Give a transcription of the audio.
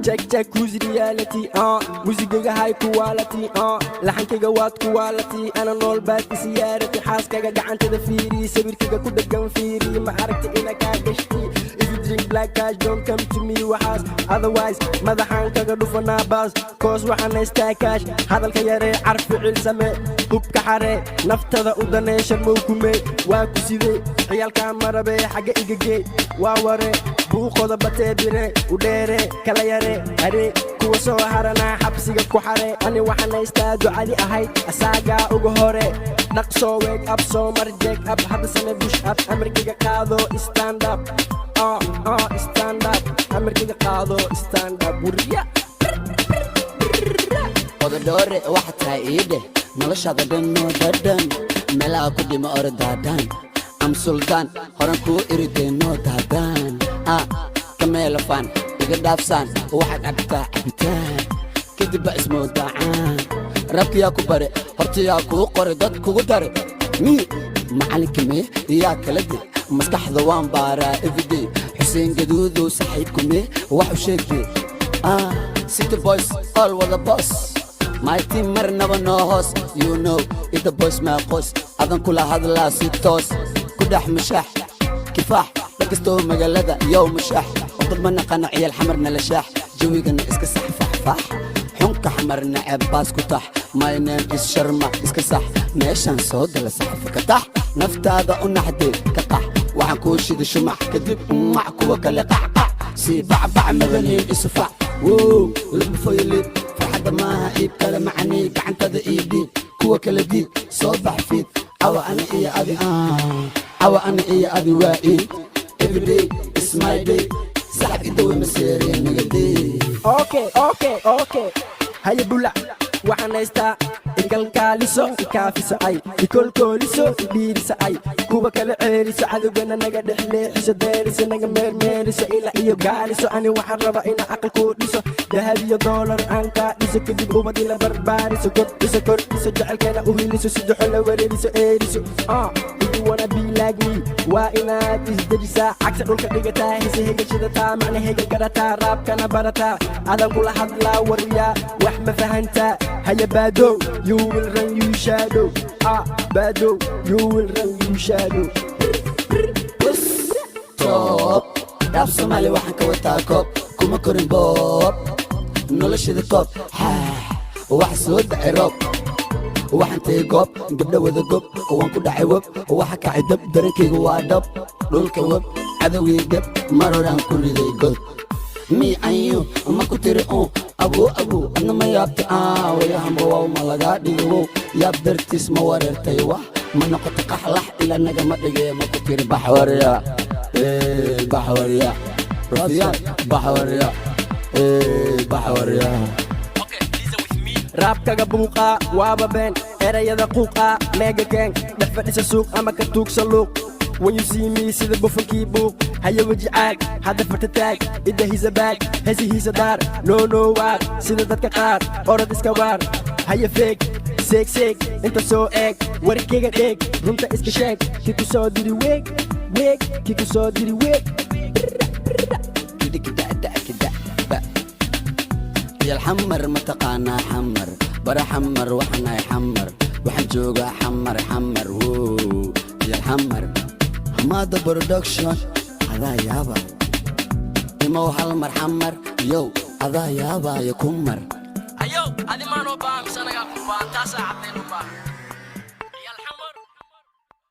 check who's reality musiga high quality laxankayga waad quality ana nool baad siyaarati xaaskaga gacantada fiiri sawirkayga ku dhagan fiiri ma aragti ina ka gashti if you drink black cash don't come to me waxaas otherwise madaxan kaga dhufanaa baas koos waxaan haystaa cash hadalka yare carfi cilsame hubka xare naftada u daneeshan mawkume waa ku sidee ciyaalka marabe xaga igagee waa ware buuqoda batee bire u dheere kala yare are kuwa soo harana xabsiga ku xare ani waxaan haystaa ducadi ahayd asaagaa ugu hore dhaqso wake up soo marjeeg up hadda same bush up amarkiga qaado stand up stand up amarkiga qaado stand up wuriya ododore waxa tahay iide noloshada dhan noo dadan meelaha ku dhima ordaadan am sultan horan ku iridee noo dadan kameelafan iga dhaafsaan waxaad cabtaa cabitaan kadib ismoo daacaan rabkiyaa ku bare hortiyaa kuu qore dad kugu dare mi macalinkime iyaa kala de maskaxda waan baaraa everyday xuseen gaduudow saxiibkume wax u sheegtee city boys all with the boss my team marnaba no hoos you know it the boys ma qos adan kula hadlaa si toos ku dhax mushax kifaax dhagastoo magaalada yow mushax dad ma naqana ciyaal xamarna la shaax jawigana iska sax fax xunka xamarna ceebbaas ku tax my name is Sharma iska sax meeshaan soo gala saxafa ka tax naftaada u naxdee ka qax waxaan kuu shida shumax kadib mac kuwa kale qacqac si bacbac magaleen isufac لب فيليب فرحة معها إيب كلام عني كعنتد إيدي كوا كلا ديب صبح فيت عوا أنا إيه أبي عوا أنا إيه أبي وائي every day it's my day سحب إدوي مسيري مجدي أوكي هيا بولا وحنا يستا Ikalkaaliso Ikaafiso ay Ikalkaaliso Idiirisa ay kuwa kala ceeriso cadowgana naga dhexleexiso deeriso naga meermeeriso ilaa iyo gaaliso ani waxaan rabaa ina aqal ku dhiso dahab iyo doolar aan kaa dhiso kadib ubad ila barbaariso kordhiso jecelkeena u hiliso si joxo la wareeriso eeriso if you wanna be like me waa inaad isdejisaa cagsa dhulka dhigataa hise hegashadataa macnahega garataa raabkana barataa adan kula hadlaa wariyaa wax ma fahantaa haya baadow you will run you shadow bado you will run you shadow top dab Somali waxaan ka wataa koob kuma korin boob noloshada koob wax soo dhacay roob waxaan tay goob gabdha wada gob waan ku dhacay wab waxa kacay dab darankayga waa dhab dhulka wab cadowgii gab maroraan ku riday god me and you ma ku tiri abu adna ma yaabta wayahanba waa ma laga dhigo yaab dartiis ma wareertay wax ma noqoto qaxlax ila naga ma dhigay ma ku tiri baxwariya rafiyaan baxwariya okay listen with me rap kaga buuqa waaba been erayada quuqa mega gang dhafadhisa suuq ama ka tuugsa luuq when you see me see the buffon book haya waji caag hada fatataag ida hisa baag hesi hisa daar no waar sida dadka qaar orad iska waar haya feeg seeg inta soo eeg warkayga dheeg runta iska sheeg kiku soo diri weeg kiku soo diri weeg يا الحمر متقانا حمر برا حمر وحنا يحمر وحن جوجا حمر يا الحمر ماذا برودكشن هذا يابا إمو حلمر حمر يو هذا يابا يكمر أيو هذه ما نوبام سنة قبل تاسع